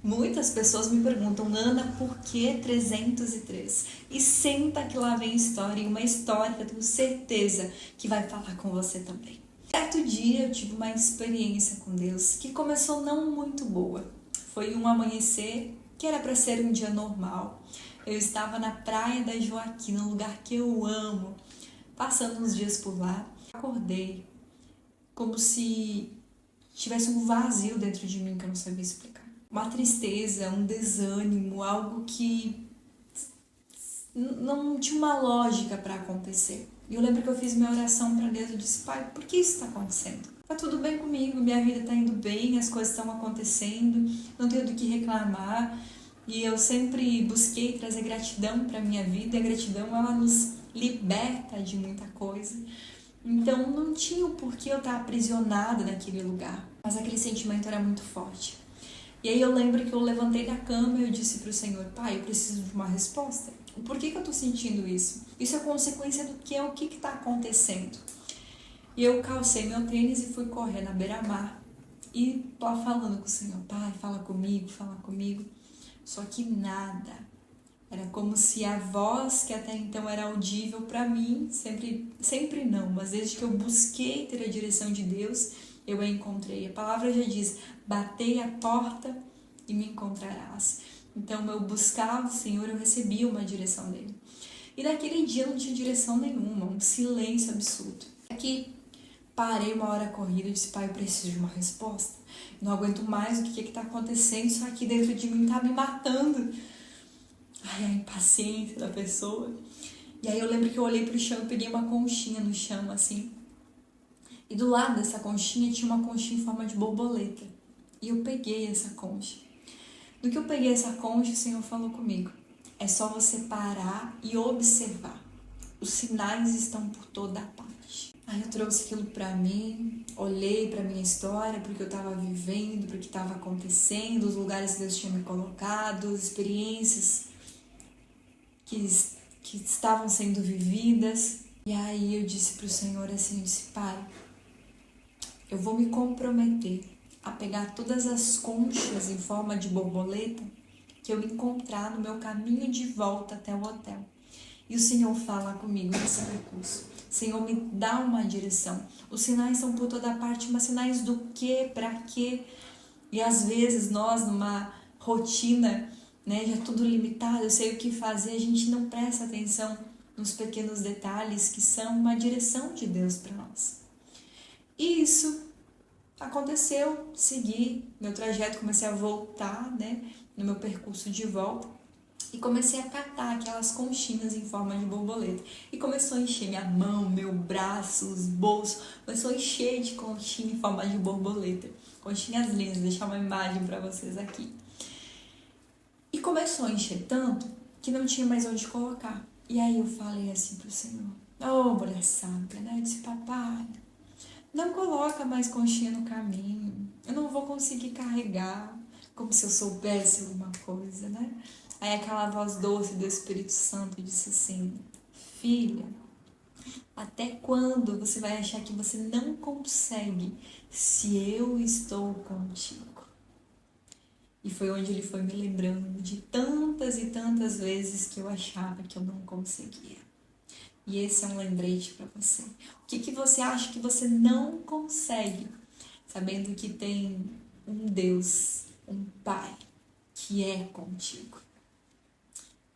Muitas pessoas me perguntam, Ana, por que 303? E senta que lá vem história, e uma história que eu tenho certeza que vai falar com você também. Certo dia eu tive uma experiência com Deus que começou não muito boa. Foi um amanhecer que era para ser um dia normal. Eu estava na Praia da Joaquina, um lugar que eu amo, passando uns dias por lá. Acordei como se tivesse um vazio dentro de mim que eu não sabia explicar. Uma tristeza, um desânimo, algo que não tinha uma lógica para acontecer. E eu lembro que eu fiz minha oração para Deus e disse, Pai, por que isso está acontecendo? Tá tudo bem comigo, minha vida está indo bem, as coisas estão acontecendo, não tenho do que reclamar. E eu sempre busquei trazer gratidão para minha vida, e a gratidão ela nos liberta de muita coisa. Então não tinha o porquê eu estar aprisionada naquele lugar, mas aquele sentimento era muito forte. E aí eu lembro que eu levantei da cama e eu disse para o Senhor, Pai, eu preciso de uma resposta. Por que eu estou sentindo isso? Isso é consequência do que? O que está acontecendo? E eu calcei meu tênis e fui correr na beira-mar e lá falando com o Senhor, Pai, fala comigo, fala comigo. Só que nada. Era como se a voz que até então era audível para mim, sempre não, mas desde que eu busquei ter a direção de Deus, eu a encontrei. A palavra já diz, batei a porta e me encontrarás. Então eu buscava o Senhor, eu recebia uma direção dele. E naquele dia eu não tinha direção nenhuma, um silêncio absoluto. Aqui parei uma hora corrida e disse, Pai, eu preciso de uma resposta. Não aguento mais o que está acontecendo, isso aqui dentro de mim está me matando. Ai, a impaciência da pessoa. E aí eu lembro que eu olhei pro chão e peguei uma conchinha no chão, assim. E do lado dessa conchinha tinha uma conchinha em forma de borboleta. E eu peguei essa concha. No que eu peguei essa concha, o Senhor falou comigo. É só você parar e observar. Os sinais estão por toda a parte. Aí eu trouxe aquilo pra mim, olhei pra minha história, porque eu tava vivendo, porque estava acontecendo, os lugares que Deus tinha me colocado, as experiências que estavam sendo vividas. E aí eu disse pro Senhor assim, eu disse, Pai, eu vou me comprometer a pegar todas as conchas em forma de borboleta que eu encontrar no meu caminho de volta até o hotel. E o Senhor fala comigo nesse percurso. O Senhor me dá uma direção. Os sinais são por toda parte, mas sinais do quê? Pra quê? E às vezes nós, numa rotina, né, já tudo limitado, eu sei o que fazer, a gente não presta atenção nos pequenos detalhes que são uma direção de Deus para nós. E isso aconteceu, segui meu trajeto, comecei a voltar, né, no meu percurso de volta e comecei a catar aquelas conchinhas em forma de borboleta. E começou a encher minha mão, meu braço, os bolsos, começou a encher de conchinha em forma de borboleta. Conchinhas lindas, vou deixar uma imagem para vocês aqui. E começou a encher tanto que não tinha mais onde colocar. E aí eu falei assim pro Senhor, mulher sábia, né? Eu disse, papai, não coloca mais conchinha no caminho. Eu não vou conseguir carregar, como se eu soubesse alguma coisa, né? Aí aquela voz doce do Espírito Santo disse assim, filha, até quando você vai achar que você não consegue se eu estou contigo? E foi onde ele foi me lembrando de tantas e tantas vezes que eu achava que eu não conseguia. E esse é um lembrete para você. O que você acha que você não consegue, sabendo que tem um Deus, um Pai, que é contigo?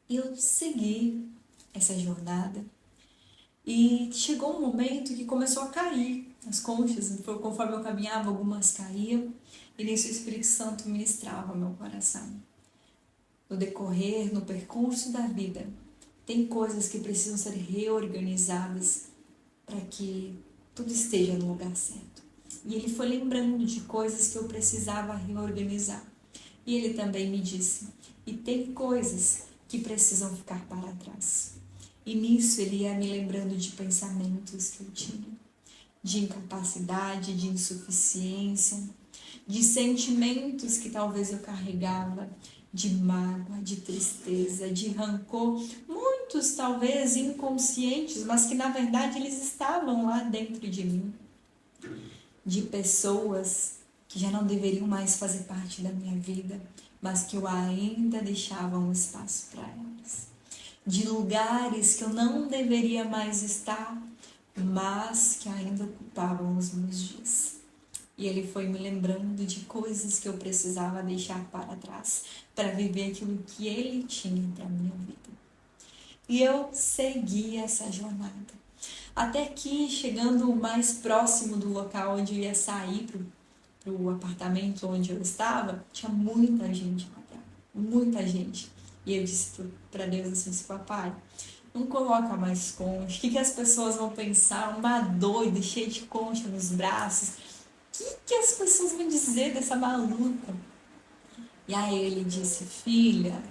E eu segui essa jornada e chegou um momento que começou a cair as conchas. Conforme eu caminhava, algumas caíam. E nisso o Espírito Santo ministrava meu coração. No decorrer, no percurso da vida, tem coisas que precisam ser reorganizadas para que tudo esteja no lugar certo. E ele foi lembrando de coisas que eu precisava reorganizar. E ele também me disse, e tem coisas que precisam ficar para trás. E nisso ele ia me lembrando de pensamentos que eu tinha, de incapacidade, de insuficiência, de sentimentos que talvez eu carregava, de mágoa, de tristeza, de rancor, muitos talvez inconscientes, mas que na verdade eles estavam lá dentro de mim, de pessoas que já não deveriam mais fazer parte da minha vida, mas que eu ainda deixava um espaço para elas. De lugares que eu não deveria mais estar, mas que ainda ocupavam os meus dias. E ele foi me lembrando de coisas que eu precisava deixar para trás, para viver aquilo que ele tinha para minha vida. E eu segui essa jornada. Até que, chegando mais próximo do local onde eu ia sair para o apartamento onde eu estava, tinha muita gente lá dentro, muita gente. E eu disse para Deus assim, papai, não coloca mais concha, o que as pessoas vão pensar? Uma doida, cheia de concha nos braços, o que as pessoas vão dizer dessa maluca? E aí ele disse, filha,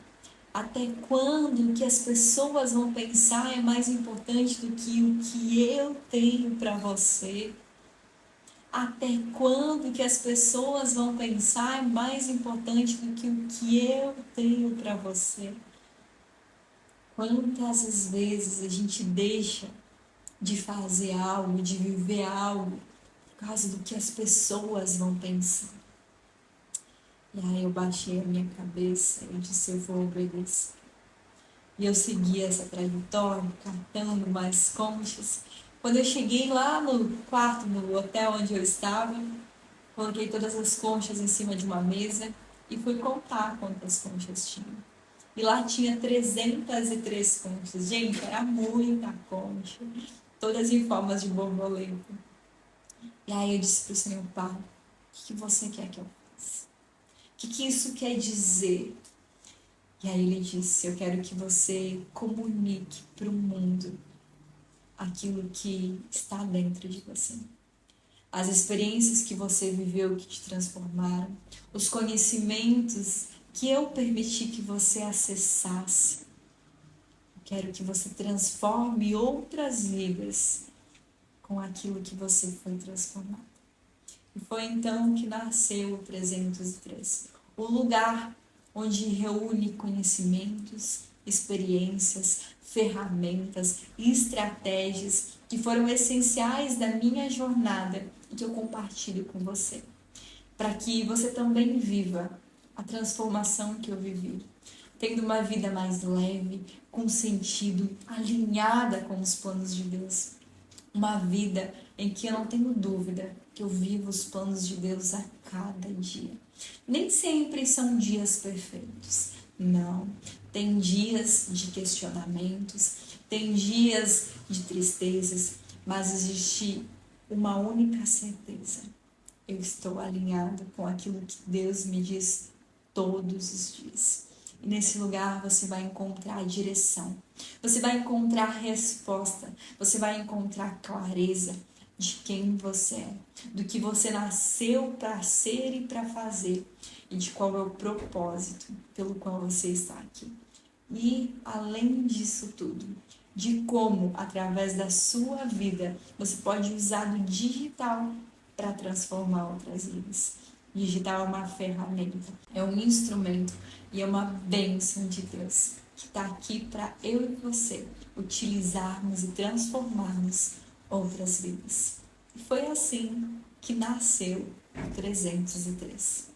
até quando que as pessoas vão pensar é mais importante do que o que eu tenho para você? Até quando que as pessoas vão pensar é mais importante do que o que eu tenho para você? Quantas vezes a gente deixa de fazer algo, de viver algo, por causa do que as pessoas vão pensar? E aí eu baixei a minha cabeça e disse, eu vou obedecer. E eu segui essa trajetória, catando mais conchas. Quando eu cheguei lá no quarto, no hotel onde eu estava, coloquei todas as conchas em cima de uma mesa e fui contar quantas conchas tinha. E lá tinha 303 conchas. Gente, era muita concha. Todas em formas de borboleta. E aí eu disse para o Senhor, Pai, o que você quer que eu faça? O que isso quer dizer? E aí ele disse, eu quero que você comunique para o mundo aquilo que está dentro de você. As experiências que você viveu que te transformaram, os conhecimentos que eu permiti que você acessasse. Eu quero que você transforme outras vidas com aquilo que você foi transformado. E foi então que nasceu o 303, o lugar onde reúne conhecimentos, experiências, ferramentas e estratégias que foram essenciais da minha jornada e que eu compartilho com você, para que você também viva a transformação que eu vivi, tendo uma vida mais leve, com sentido, alinhada com os planos de Deus. Uma vida em que eu não tenho dúvida que eu vivo os planos de Deus a cada dia. Nem sempre são dias perfeitos, não. Tem dias de questionamentos, tem dias de tristezas, mas existe uma única certeza. Eu estou alinhada com aquilo que Deus me diz todos os dias. E nesse lugar você vai encontrar direção, você vai encontrar resposta, você vai encontrar clareza de quem você é, do que você nasceu para ser e para fazer, e de qual é o propósito pelo qual você está aqui. E, além disso tudo, de como, através da sua vida, você pode usar o digital para transformar outras vidas. Digital é uma ferramenta, é um instrumento e é uma bênção de Deus que está aqui para eu e você utilizarmos e transformarmos outras vidas. E foi assim que nasceu o 303.